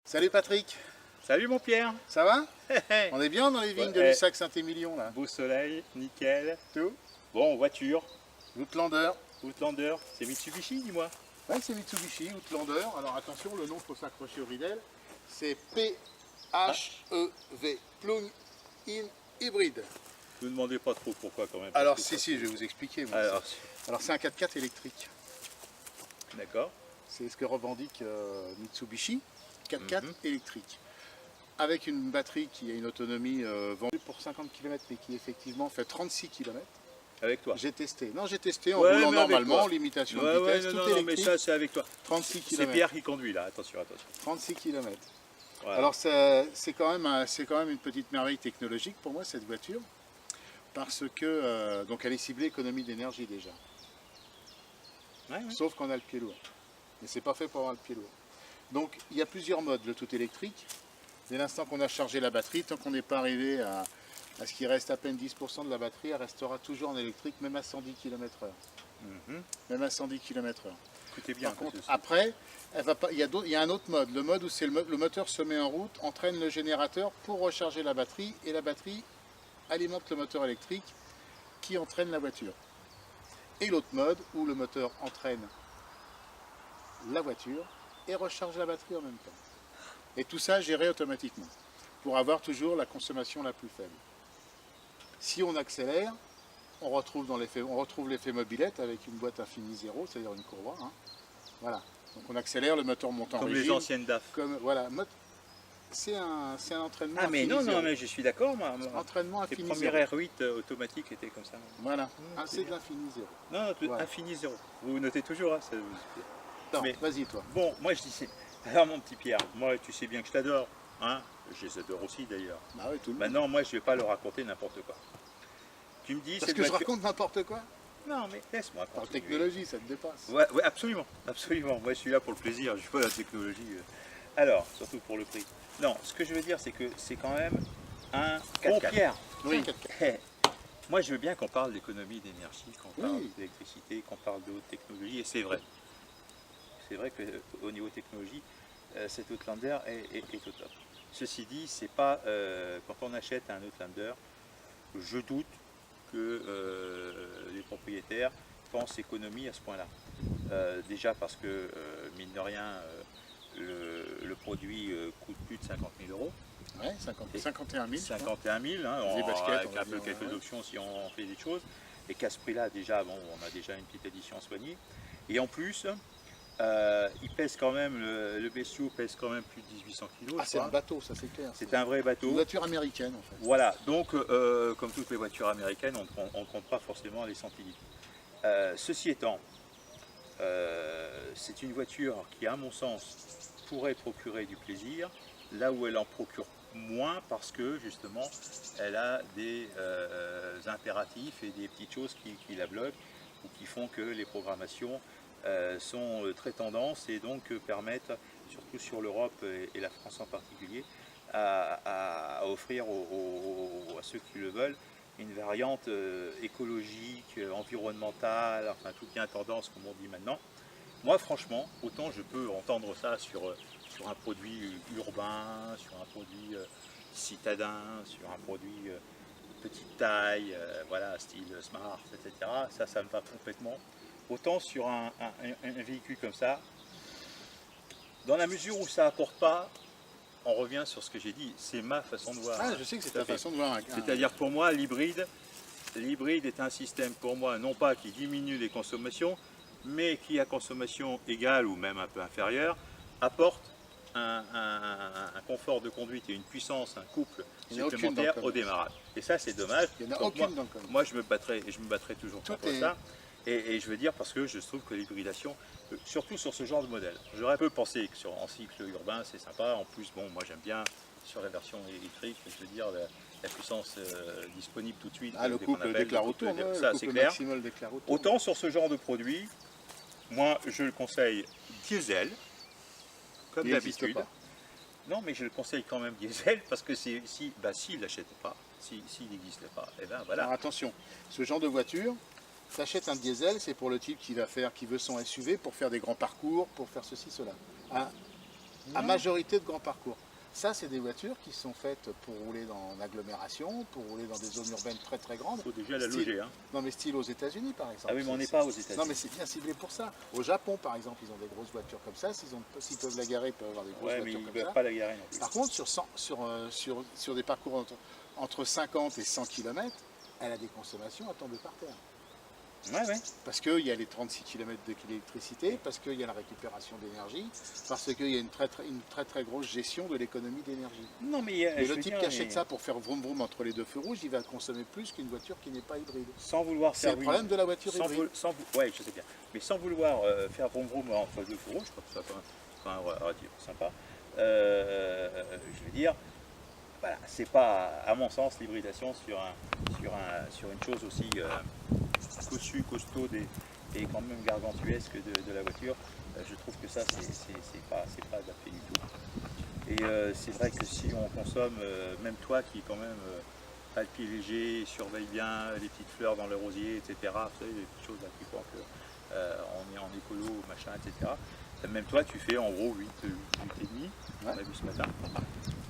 Salut Patrick, Salut mon Pierre. ça va? On est bien dans les vignes de Ouais. Lussac-Saint-Émilion là. Beau soleil, nickel. Tout. Bon, voiture, Outlander. Outlander, c'est Mitsubishi, dis-moi. Ouais, c'est Mitsubishi, Outlander. Alors attention, le nom faut s'accrocher au ridel. C'est PHEV, Plug-in Hybrid. Ne me demandez pas trop pourquoi quand même. Alors parce si, que si, je vais vous expliquer. moi. Alors, Alors c'est un 4x4 électrique. d'accord. C'est ce que revendique Mitsubishi, 4x4 Mhm. électrique. Avec une batterie qui a une autonomie vendue pour 50 km mais qui effectivement fait 36 km. Avec toi. J'ai testé. Non, j'ai testé en Ouais, roulant mais avec normalement, toi. limitation Ouais, de ouais, vitesse, non, tout non, non, mais électrique, ça c'est avec toi. 36 C'est km. Pierre qui conduit là, attention, attention. 36 km. Voilà. Alors c'est quand même une petite merveille technologique pour moi cette voiture, parce que donc elle est ciblée économie d'énergie déjà, Ouais, ouais. sauf qu'on a le pied lourd. Mais c'est pas fait pour avoir le pied lourd. Donc il y a plusieurs modes, le tout électrique. Dès l'instant qu'on a chargé la batterie, tant qu'on n'est pas arrivé à ce qu'il reste à peine 10% de la batterie, elle restera toujours en électrique, même à 110 km/h. Mhm. Même à 110 km/h. Écoutez bien. Par contre, parce que après, elle va pas, il y a un autre mode. Le mode où c'est le moteur se met en route, entraîne le générateur pour recharger la batterie, et la batterie alimente le moteur électrique qui entraîne la voiture. Et l'autre mode où le moteur entraîne la voiture et recharge la batterie en même temps. Et tout ça géré automatiquement, pour avoir toujours la consommation la plus faible. Si on accélère, on retrouve l'effet mobilette avec une boîte infinie zéro, c'est-à-dire une courroie. Hein. Voilà. Donc on accélère, le moteur monte en comme régime. les anciennes DAF. Voilà. C'est un entraînement Ah mais infini non, zéro. non, mais je suis d'accord, moi. Entraînement Les infini premières zéro. R8 automatiques étaient comme ça. Voilà. Ah, C'est c'est de bien. l'infini zéro. Non, non, Voilà. infini zéro. Vous notez toujours, hein, Non, Mais- vas-y toi. Bon, moi je disais, alors mon petit Pierre, moi tu sais bien que je t'adore, hein, je les adore aussi d'ailleurs. Bah oui, tout le monde. Maintenant, moi je vais pas leur raconter n'importe quoi. Tu me dis, Parce cette que je voiture- raconte n'importe quoi. Non, mais laisse-moi Par continuer. technologie, ça te dépasse. Ouais, ouais, absolument, absolument. Moi je suis là pour le plaisir, je suis pas la technologie. Alors, surtout pour le prix. Non, ce que je veux dire, c'est que c'est quand même un. Bon, Pierre, Oui. moi je veux bien qu'on parle d'économie d'énergie, qu'on parle Oui. d'électricité, qu'on parle de haute technologie, et c'est vrai. C'est vrai qu'au niveau technologie, cet Outlander est au top. Ceci dit, c'est pas quand on achète un Outlander, je doute que les propriétaires pensent économie à ce point-là. Déjà parce que, mine de rien, le produit coûte plus de 50 000 euros. Ouais, 51 000. 51 000, hein, Des baskets, avec on va un peu dire, quelques ouais. options si on fait des choses. Et qu'à ce prix-là, déjà, bon, on a déjà une petite édition soignée. Et en plus, il pèse quand même, le bestiau pèse quand même plus de 1800 kg. Ah, c'est un bateau, ça c'est clair. C'est un vrai Une bateau. voiture américaine en fait. Voilà, donc comme toutes les voitures américaines, on ne compte pas forcément les centilitres. Ceci étant, c'est une voiture qui, à mon sens, pourrait procurer du plaisir, là où elle en procure moins parce que justement elle a des impératifs et des petites choses qui la bloquent ou qui font que les programmations sont très tendances et donc permettent, surtout sur l'Europe et la France en particulier, à offrir à ceux qui le veulent une variante écologique, environnementale, enfin tout bien tendance comme on dit maintenant. Moi franchement, autant je peux entendre ça sur un produit urbain, sur un produit citadin, sur un produit petite taille, voilà, style smart, etc. Ça me va complètement. Autant sur un véhicule comme ça, dans la mesure où ça apporte pas, on revient sur ce que j'ai dit, c'est ma façon de voir. Ah, je sais que c'est Tout à ta fait. façon de voir. C'est-à-dire pour moi, l'hybride est un système pour moi, non pas qui diminue les consommations, mais qui à consommation égale ou même un peu inférieure, apporte un confort de conduite et une puissance, un couple Il n'y en a aucune dans le supplémentaire au commerce. démarrage. Et ça c'est dommage. Il n'y en a Donc, aucune dans le commerce. moi je me battrai toujours Tout contre est- ça. Et je veux dire parce que je trouve que l'hybridation, surtout sur ce genre de modèle, j'aurais un peu pensé que en cycle urbain c'est sympa. En plus, bon, moi j'aime bien sur la version électrique, je veux dire la puissance disponible tout de suite. Ah, le dès qu'on couple appelle, déclare le au couple, tour, ça le c'est couple clair. maximal déclare au tour. Autant sur ce genre de produit, moi je le conseille diesel, comme Il n'existe d'habitude. pas. Non, mais je le conseille quand même diesel parce que s'il n'achète pas, s'il n'existe pas, et ben voilà. Alors attention, ce genre de voiture, t'achètes un diesel, c'est pour le type qui veut son SUV pour faire des grands parcours, pour faire ceci, cela. Un à majorité de grands parcours. Ça, c'est des voitures qui sont faites pour rouler en agglomération, pour rouler dans des zones urbaines très très grandes. Il faut déjà la loger. Hein. Non mais style aux États-Unis par exemple. Ah oui, mais on n'est pas aux États-Unis. Non mais c'est bien ciblé pour ça. Au Japon par exemple, ils ont des grosses voitures comme ça. S'ils peuvent la garer, ils peuvent avoir des grosses Ouais, voitures mais ils comme ne peuvent ça. pas la garer non plus. Par contre, sur des parcours entre 50 et 100 km, elle a des consommations à tomber par terre. Ouais. Parce qu'il y a les 36 km d'électricité, parce qu'il y a la récupération d'énergie, parce qu'il y a une très grosse gestion de l'économie d'énergie. Non, mais Mais le type qui achète ça pour faire vroom vroom entre les deux feux rouges, il va consommer plus qu'une voiture qui n'est pas hybride. Sans vouloir C'est faire le problème de la voiture hybride. Ouais, je sais bien. Mais sans vouloir faire vroom vroom entre deux feux rouges, je crois que ça fait un relativement sympa. Je veux dire, voilà, c'est pas, à mon sens, l'hybridation sur une chose aussi cossue, costaude et quand même gargantuesque de la voiture. Je trouve que ça, c'est pas adapté du tout. Et c'est vrai que si on consomme, même toi qui quand même a le pied léger, surveille bien les petites fleurs dans le rosier, etc. Vous savez, des petites choses là qui font qu'on est en écolo, machin, etc. Même toi, tu fais en gros 8,5, on a vu ce matin.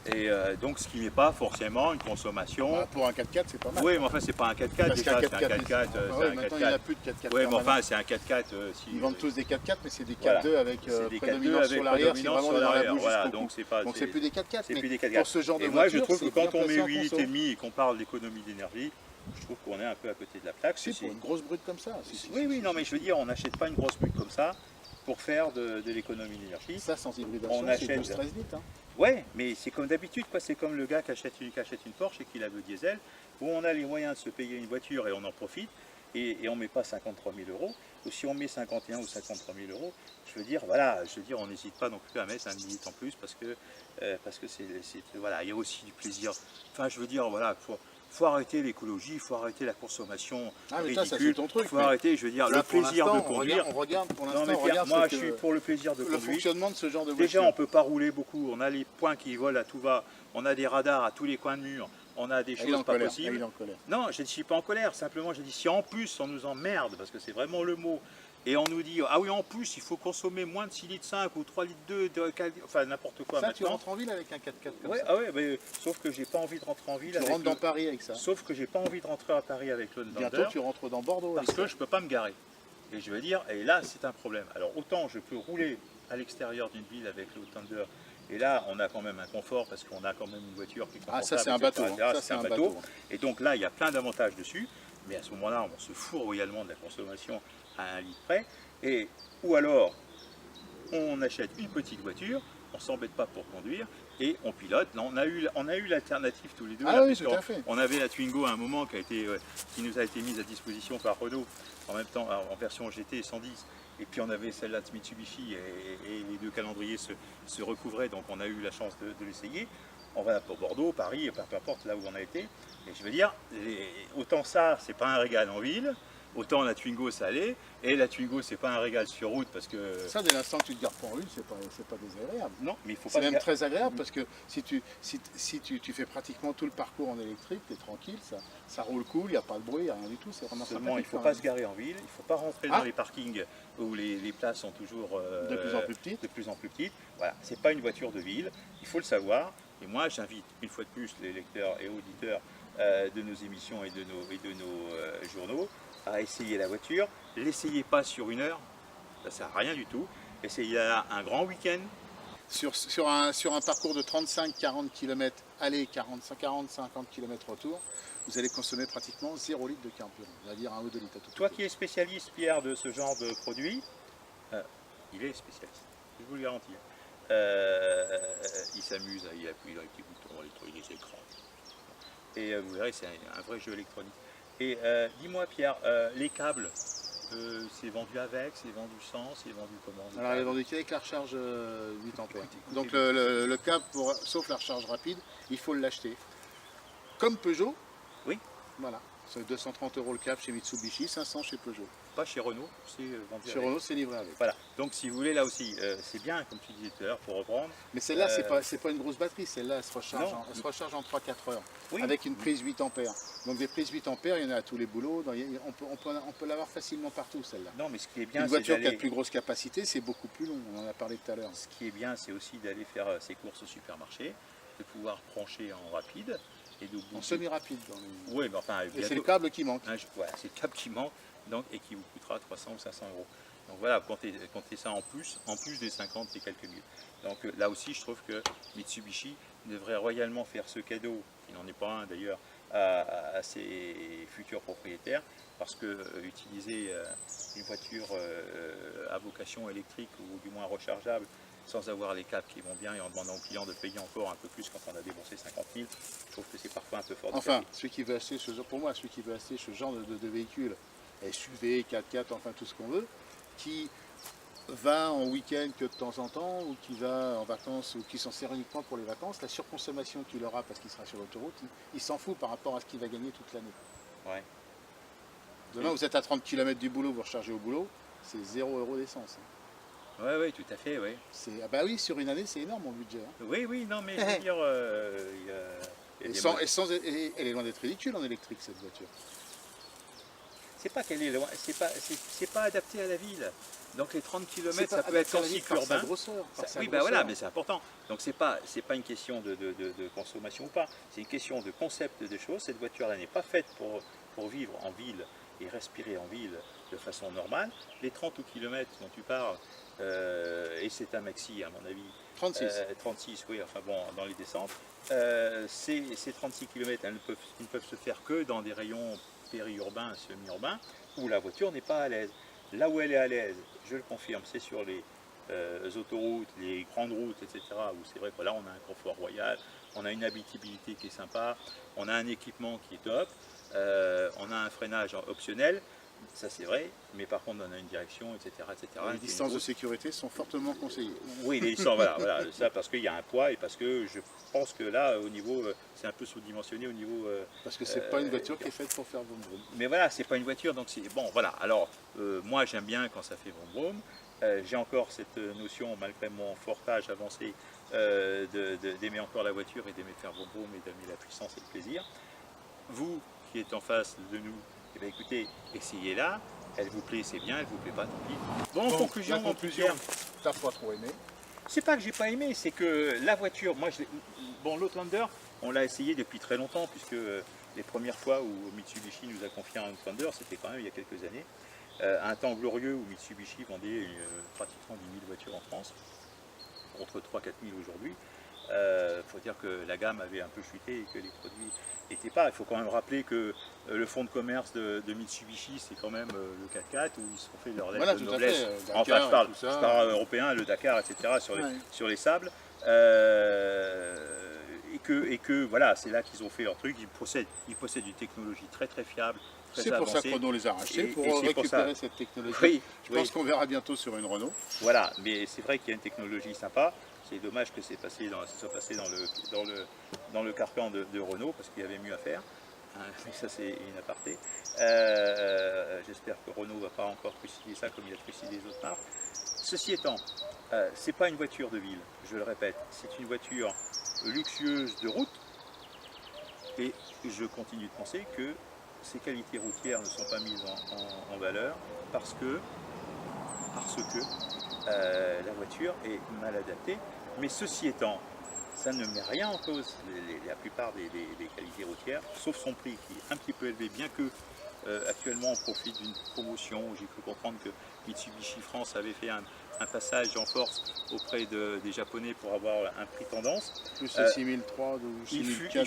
Et donc, ce qui n'est pas forcément une consommation. Bah, pour un 4x4, c'est pas mal. Oui, mais enfin, c'est pas un 4x4 déjà, c'est un 4x4. Maintenant, il n'y en a plus de 4x4. Oui, mais enfin, c'est un 4x4. Ils vendent tous des 4x4, mais c'est des 4x2 voilà. avec des prédominance sur l'arrière. C'est vraiment dans la bouche. Voilà, donc c'est pas. Donc c'est plus des 4x4. C'est plus des Pour 4x4. ce genre de et moi, je voiture, trouve que quand on met 8,5 et qu'on parle d'économie d'énergie, je trouve qu'on est un peu à côté de la plaque. Si, pour une grosse brute comme ça. Oui, non, mais je veux dire, on n'achète pas une grosse brute comme ça pour faire de l'économie d'énergie. Ça, sans hybridation, c'est 12-13 litres. Ouais, mais c'est comme d'habitude, quoi. C'est comme le gars qui achète une Porsche et qui la veut diesel, où on a les moyens de se payer une voiture et on en profite, et on ne met pas 53 000 euros, ou si on met 51 ou 53 000 euros, je veux dire, voilà, on n'hésite pas non plus à mettre un litre en plus, parce que voilà, il y a aussi du plaisir. Enfin, je veux dire, voilà, faut arrêter l'écologie, il faut arrêter la consommation ridicule, ça, c'est ton truc, faut arrêter, je veux dire, le plaisir de conduire. On regarde pour l'instant, moi je suis pour le plaisir de conduire. Le fonctionnement de ce genre de voiture. Déjà, on ne peut pas rouler beaucoup, on a les points qui volent à tout va, on a des radars à tous les coins de mur, on a des choses pas possibles. Non, je ne suis pas en colère, simplement je dis si en plus on nous emmerde, parce que c'est vraiment le mot, et on nous dit, ah oui, en plus, il faut consommer moins de 6,5 litres ou 3,2 litres, enfin n'importe quoi. Ça, maintenant. Tu rentres en ville avec un 4x4 comme ça. Ah ouais, mais, sauf que j'ai pas envie de rentrer en ville. Tu rentres dans Paris avec ça. Sauf que j'ai pas envie de rentrer à Paris avec le Thunder. Bientôt, tu rentres dans Bordeaux. Parce que je peux pas me garer. Et je veux dire, et là, c'est un problème. Alors, autant je peux rouler à l'extérieur d'une ville avec le Thunder, et là, on a quand même un confort, parce qu'on a quand même une voiture qui est confortable. Ah, ça, c'est un bateau. Ça, c'est un bateau. Et donc là, il y a plein d'avantages dessus. Mais à ce moment-là, on se fout royalement de la consommation à 1 litre près. Ou alors, on achète une petite voiture, on ne s'embête pas pour conduire, et on pilote. Là, on a eu l'alternative tous les deux. Ah oui, tout à fait. On avait la Twingo à un moment qui nous a été mise à disposition par Renault, en même temps en version GT 110. Et puis on avait celle-là de Mitsubishi, et les deux calendriers se recouvraient, donc on a eu la chance de l'essayer. On va pour Bordeaux, Paris, peu importe là où on a été. Et je veux dire, autant ça, c'est pas un régal en ville, autant la Twingo ça allait, et la Twingo c'est pas un régal sur route parce que... Ça, dès l'instant que tu te gares pas en ville, c'est pas désagréable. Non, mais il faut pas... C'est même très agréable parce que si tu fais pratiquement tout le parcours en électrique, tu es tranquille, ça roule cool, il n'y a pas de bruit, il n'y a rien du tout, c'est vraiment seulement il ne faut pas se garer en ville, il ne faut pas rentrer dans les parkings où les places sont toujours de plus en plus petites. Voilà, c'est pas une voiture de ville, il faut le savoir. Et moi, j'invite une fois de plus les lecteurs et auditeurs de nos émissions et de nos journaux à essayer la voiture. L'essayez pas sur 1 heure, ça ne sert à rien du tout. Essayez-la un grand week-end. Sur un parcours de 35-40 km aller, 40-50 km retour, vous allez consommer pratiquement 0 litre de carburant, c'est-à-dire 1 ou 2 litres à tout. Toi qui es spécialiste, Pierre, de ce genre de produit, il est spécialiste, je vous le garantis. Il s'amuse, il appuie dans les petits boutons, les écrans. Et vous verrez, c'est un vrai jeu électronique. Et dis-moi Pierre, les câbles, c'est vendu avec, c'est vendu sans, c'est vendu comment? Alors il est vendu avec la recharge 8 ampères. Donc le câble, sauf la recharge rapide, il faut l'acheter. Comme Peugeot. Oui. Voilà, c'est 230 € le câble chez Mitsubishi, 500 chez Peugeot. pas chez Renault, c'est vendu Chez avec. Renault, c'est livré avec. Voilà, donc si vous voulez là aussi, c'est bien comme tu disais tout à l'heure pour reprendre. Mais celle-là, c'est pas une grosse batterie. Celle-là, elle se recharge, Non. elle se recharge en 3-4 heures. Oui. Avec une prise 8 ampères. Donc des prises 8 ampères, il y en a à tous les boulots. On peut l'avoir facilement partout, celle-là. Non, mais ce qui est bien, Une c'est voiture qui a d'aller. de plus grosse capacité, c'est beaucoup plus long. On en a parlé tout à l'heure. Ce qui est bien, c'est aussi d'aller faire ses courses au supermarché, de pouvoir brancher en rapide et de En semi-rapide. Oui, mais enfin, Et c'est le câble qui manque. Voilà, c'est le câble qui manque, donc, et qui vous coûtera 300 ou 500 euros. Donc voilà, comptez ça en plus des 50 et quelques mille. Donc là aussi, je trouve que Mitsubishi devrait royalement faire ce cadeau, qui n'en est pas un d'ailleurs, à ses futurs propriétaires, parce que utiliser une voiture à vocation électrique ou du moins rechargeable sans avoir les câbles qui vont bien et en demandant aux clients de payer encore un peu plus quand on a déboursé 50 000, je trouve que c'est parfois un peu fort. Enfin, celui qui veut acheter pour moi, celui qui veut acheter ce genre de véhicule, SUV, 4x4, enfin tout ce qu'on veut, qui va en week-end que de temps en temps, ou qui va en vacances, ou qui s'en sert uniquement pour les vacances, la surconsommation qu'il aura parce qu'il sera sur l'autoroute, il s'en fout par rapport à ce qu'il va gagner toute l'année. Ouais. Demain, vous êtes à 30 km du boulot, vous rechargez au boulot, c'est 0 € d'essence. Oui, tout à fait, oui. Ah bah oui, sur une année, c'est énorme mon budget. Hein. Oui, non, mais je veux dire, Elle est loin d'être ridicule en électrique, cette voiture. c'est pas qu'elle est loin, c'est pas adapté à la ville. Donc les 30 C'est km, pas ça peut être en adapté à la cycle ville par sa urbain. grosseur, par sa Oui, ben grosseur. voilà, mais c'est important. Donc c'est pas une question de consommation ou pas, c'est une question de concept de choses. Cette voiture-là n'est pas faite pour vivre en ville et respirer en ville de façon normale. Les 30 km dont tu parles, et c'est un maxi à mon avis, 36. 36, oui, enfin bon, dans les descentes, ces 36 km, elles ne peuvent se faire que dans des rayons périurbains, semi-urbains, où la voiture n'est pas à l'aise. Là où elle est à l'aise, je le confirme, c'est sur les autoroutes, les grandes routes, etc., où c'est vrai que là on a un confort royal, on a une habitabilité qui est sympa, on a un équipement qui est top, on a un freinage optionnel, ça c'est vrai, mais par contre on a une direction, etc. Les distances de sécurité sont fortement conseillées. Oui, les distances, voilà, ça parce qu'il y a un poids et parce que je pense que là, au niveau, c'est un peu sous-dimensionné au niveau... Parce que c'est pas une voiture qui est faite pour faire vroom vroom. Mais voilà, c'est pas une voiture, donc c'est... Bon, voilà, alors, moi j'aime bien quand ça fait vroom vroom. J'ai encore cette notion, malgré mon fortage avancé, d'aimer encore la voiture et d'aimer faire vroom vroom et d'aimer la puissance et le plaisir. Vous, qui êtes en face de nous, eh bien, écoutez, essayez-la. Elle vous plaît, c'est bien. Elle vous plaît pas, tant pis. Bon, en conclusion, t'as pas trop aimé. c'est pas que j'ai pas aimé, c'est que la voiture, moi, bon, l'Outlander, on l'a essayé depuis très longtemps, puisque les premières fois où Mitsubishi nous a confié un Outlander, c'était quand même il y a quelques années. Un temps glorieux où Mitsubishi vendait pratiquement 10 000 voitures en France, contre 3 000 à 4 000 aujourd'hui. Il faut dire que la gamme avait un peu chuté et que les produits n'étaient pas. Il faut quand même rappeler que le fonds de commerce de Mitsubishi, c'est quand même le 4x4 où ils se sont fait leur lettre de noblesse. Enfin, je parle européen, le Dakar, etc. sur les sables. Et que voilà, c'est là qu'ils ont fait leur truc. Ils possèdent une technologie très très fiable. C'est pour ça que Renault les a rachetés, pour récupérer cette technologie. Oui, je pense qu'on verra bientôt sur une Renault. Voilà, mais c'est vrai qu'il y a une technologie sympa. C'est dommage que ça soit passé dans le carcan de Renault, parce qu'il y avait mieux à faire. Mais ça, c'est une aparté. J'espère que Renault ne va pas encore trucider ça comme il a trucidé les autres marques. Ceci étant, ce n'est pas une voiture de ville, je le répète. C'est une voiture luxueuse de route. Et je continue de penser que ses qualités routières ne sont pas mises en valeur parce que la voiture est mal adaptée. Mais ceci étant, ça ne met rien en cause la plupart des qualités routières, sauf son prix qui est un petit peu élevé, bien que actuellement on profite d'une promotion. J'ai cru comprendre que Mitsubishi France avait fait un passage en force auprès des Japonais pour avoir un prix tendance. Plus le 6003 ou 6004.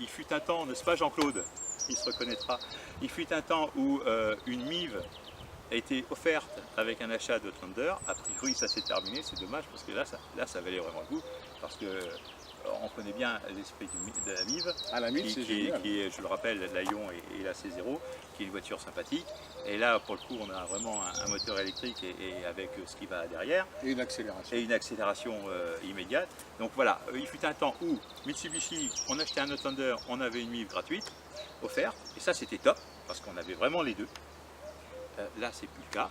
Il fut un temps, n'est-ce pas Jean-Claude? Il se reconnaîtra. Il fut un temps où une MIV a été offerte avec un achat de Thunder. A priori, ça s'est terminé. C'est dommage parce que là, ça valait vraiment le coup. Parce que on connaît bien l'esprit de la MIV. Ah, la MIV, c'est génial. Qui est, je le rappelle, la Lion et la C0, qui est une voiture sympathique. Et là, pour le coup, on a vraiment un moteur électrique et avec ce qui va derrière. Et une accélération. Et une accélération immédiate. Donc voilà, il fut un temps où Mitsubishi, on achetait un Thunder, on avait une MIV gratuite, offerte. Et ça, c'était top, parce qu'on avait vraiment les deux. Là, c'est plus le cas.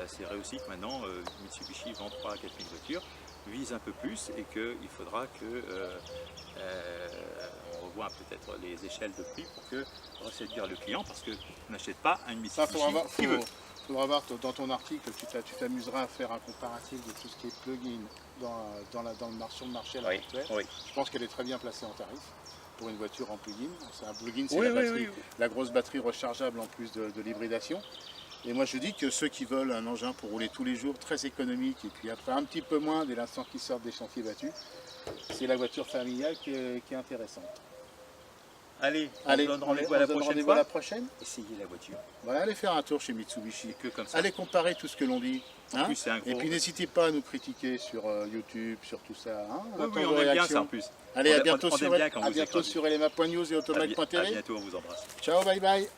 C'est vrai aussi que maintenant, Mitsubishi vend 3 à 4 000 voitures, vise un peu plus et qu'il faudra que on revoie peut-être les échelles de prix pour que séduire le client, parce qu'on n'achète pas une Ça, Mitsubishi qui veut. faudra voir dans ton article, tu t'amuseras à faire un comparatif de tout ce qui est plug-in dans le marché à l'heure actuelle. Oui. Je pense qu'elle est très bien placée en tarif pour une voiture en plug-in. C'est un plug-in, c'est Oui, la oui, batterie, oui. la grosse batterie rechargeable en plus de l'hybridation. Et moi je dis que ceux qui veulent un engin pour rouler tous les jours, très économique, et puis après un petit peu moins dès l'instant qu'ils sortent des chantiers battus, c'est la voiture familiale qui est intéressante. Allez, on Allez, se donne on rendez-vous à la se donne prochaine rendez-vous à fois. la prochaine. Essayez la voiture. Voilà, allez faire un tour chez Mitsubishi. Que comme ça. Allez comparer tout ce que l'on dit. En plus, c'est un gros... Et puis n'hésitez pas à nous critiquer sur YouTube, sur tout ça. Oui, attend oui, vos on aime bien réactions. ça en plus. Allez, On à bientôt aime bien quand vous écrasez. sur elema.news et À automag.tv. bientôt, on vous embrasse. Ciao, bye bye.